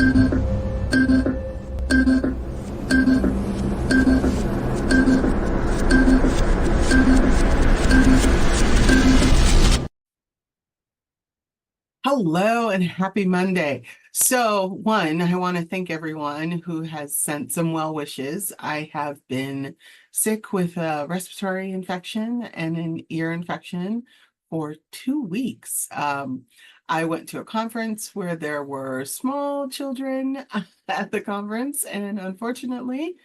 Hello and happy Monday. So, one, I want to thank everyone who has sent some well wishes. I have been sick with a respiratory infection and an ear infection for 2 weeks. I went to a conference where there were small children at the conference, and unfortunately,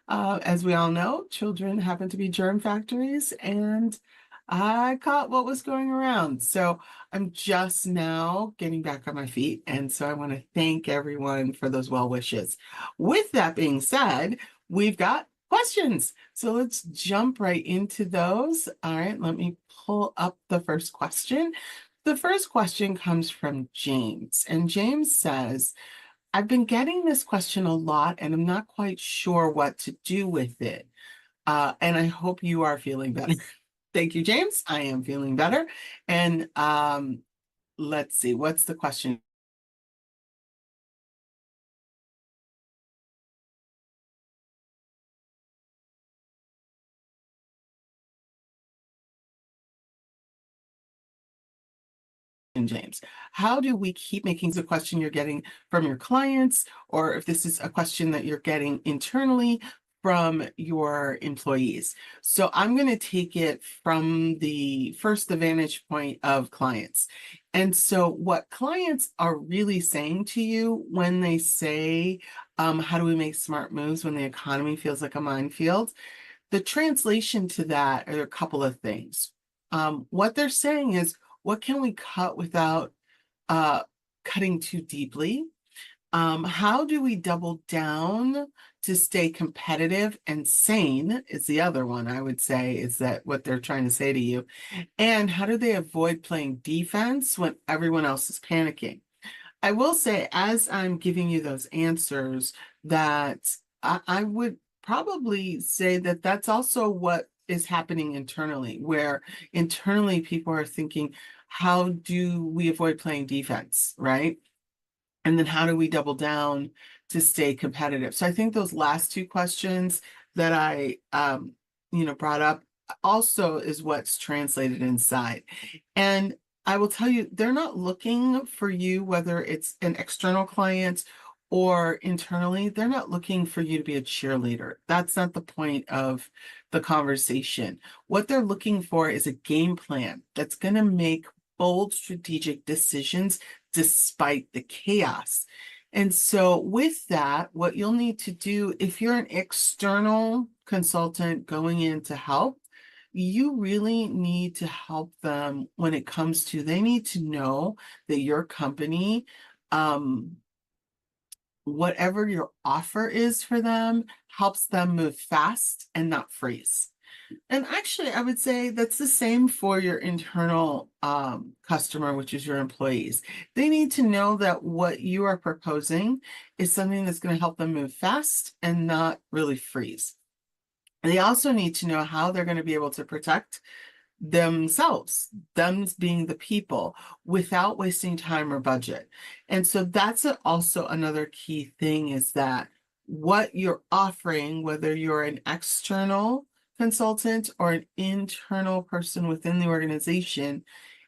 as we all know, children happen to be germ factories, and I caught what was going around. So, I'm just now getting back on my feet, and so I want to thank everyone for those well wishes. With that being said, we've got questions. So let's jump right into those. All right, let me pull up the first question. The first question comes from James, and James says, I've been getting this question a lot, and I'm not quite sure what to do with it. And I hope you are feeling better. Thank you, James. I am feeling better. And let's see, what's the question? James, how do we keep making the question you're getting from your clients, or if this is a question that you're getting internally from your employees? So I'm going to take it from the vantage point of clients. And so what clients are really saying to you when they say, how do we make smart moves when the economy feels like a minefield? The translation to that are a couple of things. What they're saying is, what can we cut without cutting too deeply? How do we double down to stay competitive and sane is the other one, I would say, is that what they're trying to say to you. And how do they avoid playing defense when everyone else is panicking? I will say, as I'm giving you those answers, that I would probably say that that's also what is happening internally, where internally people are thinking, how do we avoid playing defense, right? And then how do we double down to stay competitive? So I think those last two questions that I brought up also is what's translated inside. And I will tell you, they're not looking for you, whether it's an external client or internally, they're not looking for you to be a cheerleader. That's not the point of the conversation. What they're looking for is a game plan that's going to make bold strategic decisions despite the chaos. And so with that, what you'll need to do, if you're an external consultant going in to help, you really need to help them when it comes to, they need to know that your company, whatever your offer is for them, helps them move fast and not freeze. And actually, I would say that's the same for your internal customer, which is your employees. They need to know that what you are proposing is something that's going to help them move fast and not really freeze. They also need to know how they're going to be able to protect themselves, them being the people, without wasting time or budget. And so that's also another key thing, is that what you're offering, whether you're an external consultant or an internal person within the organization,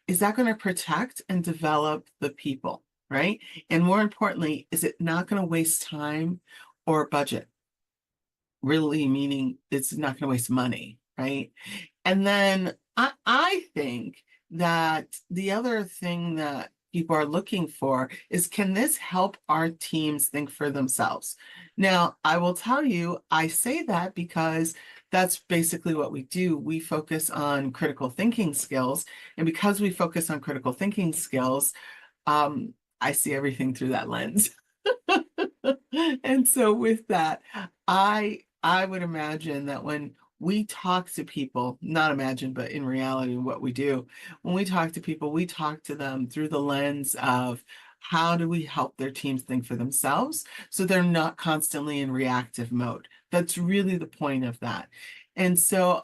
is that going to protect and develop the people, right? And more importantly, is it not going to waste time or budget? Really meaning it's not going to waste money, right? And then I think that the other thing that people are looking for is, can this help our teams think for themselves? Now, I will tell you, I say that because that's basically what we do. We focus on critical thinking skills. And because we focus on critical thinking skills, I see everything through that lens. And so with that, I would imagine that when we talk to people, not imagine, but in reality, what we do, when we talk to people, we talk to them through the lens of, how do we help their teams think for themselves so they're not constantly in reactive mode? That's really the point of that. And so,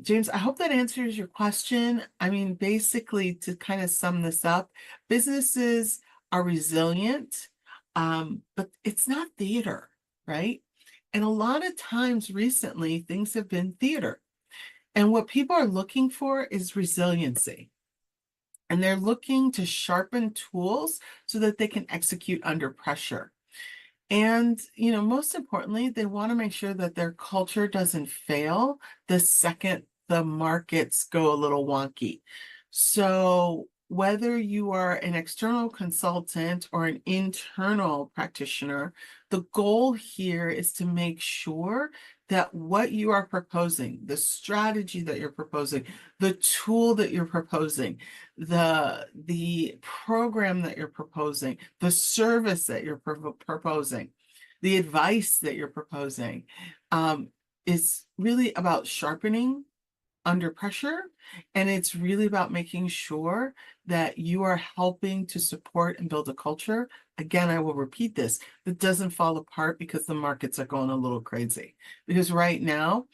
James, I hope that answers your question. I mean, basically, to kind of sum this up, businesses are resilient. But it's not theater, right? And a lot of times recently, things have been theater. And what people are looking for is resiliency. And they're looking to sharpen tools so that they can execute under pressure. And, most importantly, they want to make sure that their culture doesn't fail the second the markets go a little wonky. So, whether you are an external consultant or an internal practitioner, the goal here is to make sure that what you are proposing, the strategy that you're proposing, the tool that you're proposing, the program that you're proposing, the service that you're proposing, the advice that you're proposing, is really about sharpening under pressure. And it's really about making sure that you are helping to support and build a culture. Again, I will repeat this, that doesn't fall apart because the markets are going a little crazy. Because right now,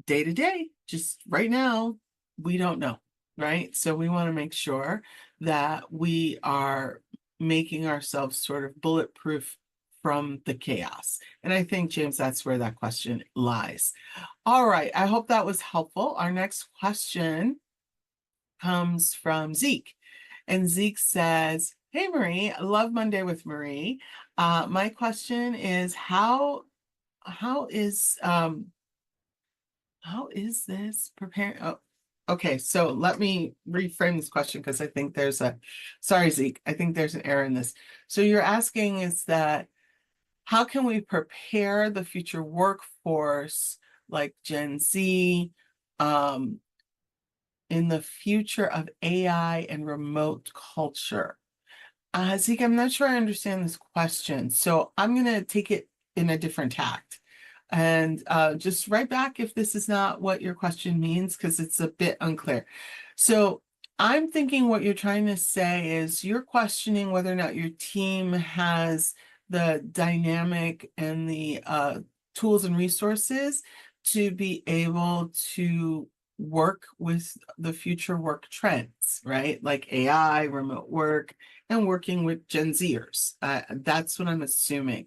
day to day, just right now, we don't know, right? So we want to make sure that we are making ourselves sort of bulletproof from the chaos. And I think, James, that's where that question lies. All right, I hope that was helpful. Our next question comes from Zeke. And Zeke says, "Hey, Marie, I love Monday with Marie. My question is how is this preparing? Oh, okay, so let me reframe this question because I think sorry, Zeke, I think there's an error in this. So you're asking is that how can we prepare the future workforce like Gen Z in the future of AI and remote culture? Zeke, I'm not sure I understand this question, so I'm going to take it in a different tact. And just write back if this is not what your question means, because it's a bit unclear. So I'm thinking what you're trying to say is you're questioning whether or not your team has the dynamic and the tools and resources to be able to work with the future work trends, right? Like AI, remote work, and working with Gen Zers. That's what I'm assuming.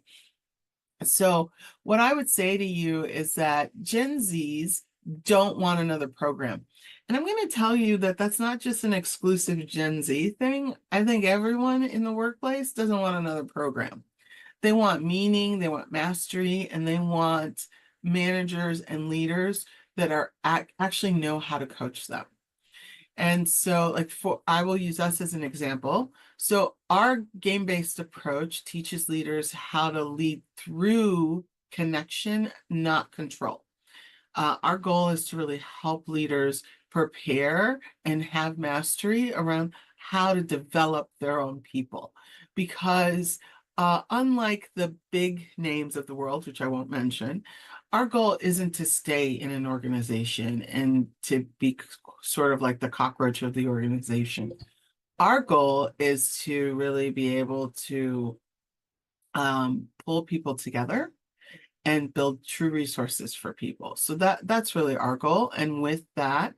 So what I would say to you is that Gen Zs don't want another program. And I'm going to tell you that that's not just an exclusive Gen Z thing. I think everyone in the workplace doesn't want another program. They want meaning, they want mastery, and they want managers and leaders that are actually know how to coach them. And so I will use us as an example. So our game-based approach teaches leaders how to lead through connection, not control. Our goal is to really help leaders prepare and have mastery around how to develop their own people. Because unlike the big names of the world, which I won't mention, our goal isn't to stay in an organization and to be sort of like the cockroach of the organization. Our goal is to really be able to pull people together and build true resources for people. So that's really our goal. And with that,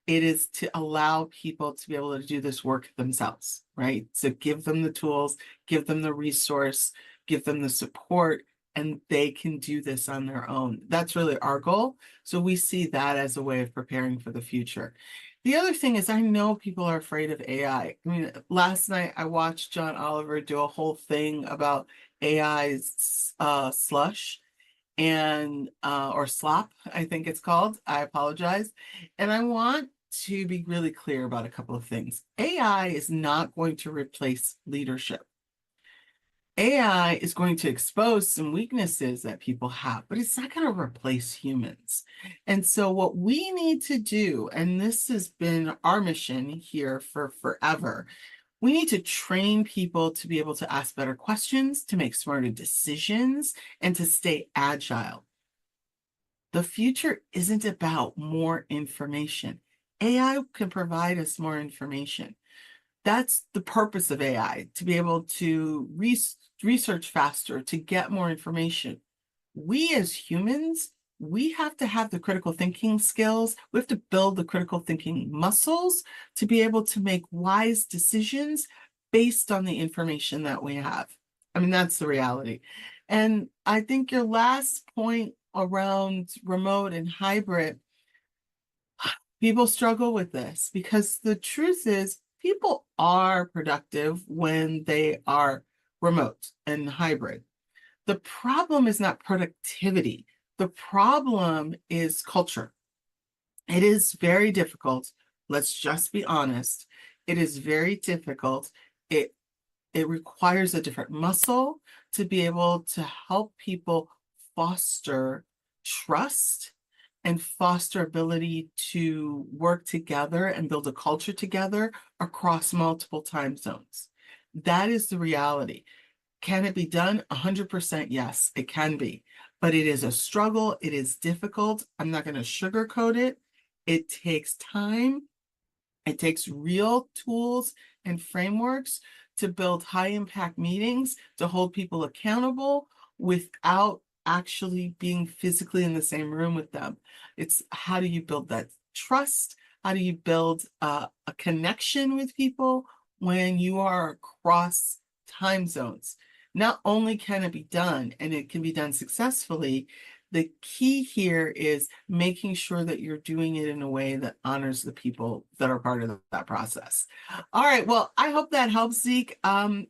it is to allow people to be able to do this work themselves, right? So give them the tools, give them the resource, give them the support, and they can do this on their own. That's really our goal. So we see that as a way of preparing for the future. The other thing is I know people are afraid of AI. I mean, last night I watched John Oliver do a whole thing about AI's slush and or slop, I think it's called. I apologize. And I want to be really clear about a couple of things. AI is not going to replace leadership. AI is going to expose some weaknesses that people have, but it's not going to replace humans. And so what we need to do, and this has been our mission here for forever, we need to train people to be able to ask better questions, to make smarter decisions, and to stay agile. The future isn't about more information. AI can provide us more information. That's the purpose of AI, to be able to research faster, to get more information. We as humans, we have to have the critical thinking skills. We have to build the critical thinking muscles to be able to make wise decisions based on the information that we have. I mean, that's the reality. And I think your last point around remote and hybrid, people struggle with this because the truth is people are productive when they are remote and hybrid. The problem is not productivity. The problem is culture. It is very difficult. Let's just be honest. It is very difficult. It it requires a different muscle to be able to help people foster trust and foster ability to work together and build a culture together across multiple time zones. That is the reality. Can it be done? 100% yes, it can be. But it is a struggle. It is difficult. I'm not going to sugarcoat it. It takes time. It takes real tools and frameworks to build high impact meetings, to hold people accountable without actually being physically in the same room with them. It's how do you build that trust? How do you build a connection with people when you are across time zones? Not only can it be done, and it can be done successfully, the key here is making sure that you're doing it in a way that honors the people that are part of that process. All right. Well, I hope that helps, Zeke.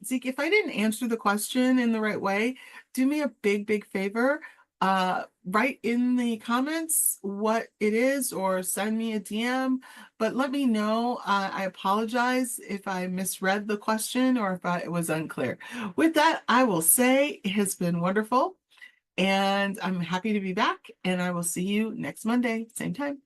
Zeke, if I didn't answer the question in the right way, do me a big, big favor. Write in the comments what it is or send me a DM, but let me know. I apologize if I misread the question or if it was unclear. With that, I will say it has been wonderful. And I'm happy to be back, and I will see you next Monday, same time.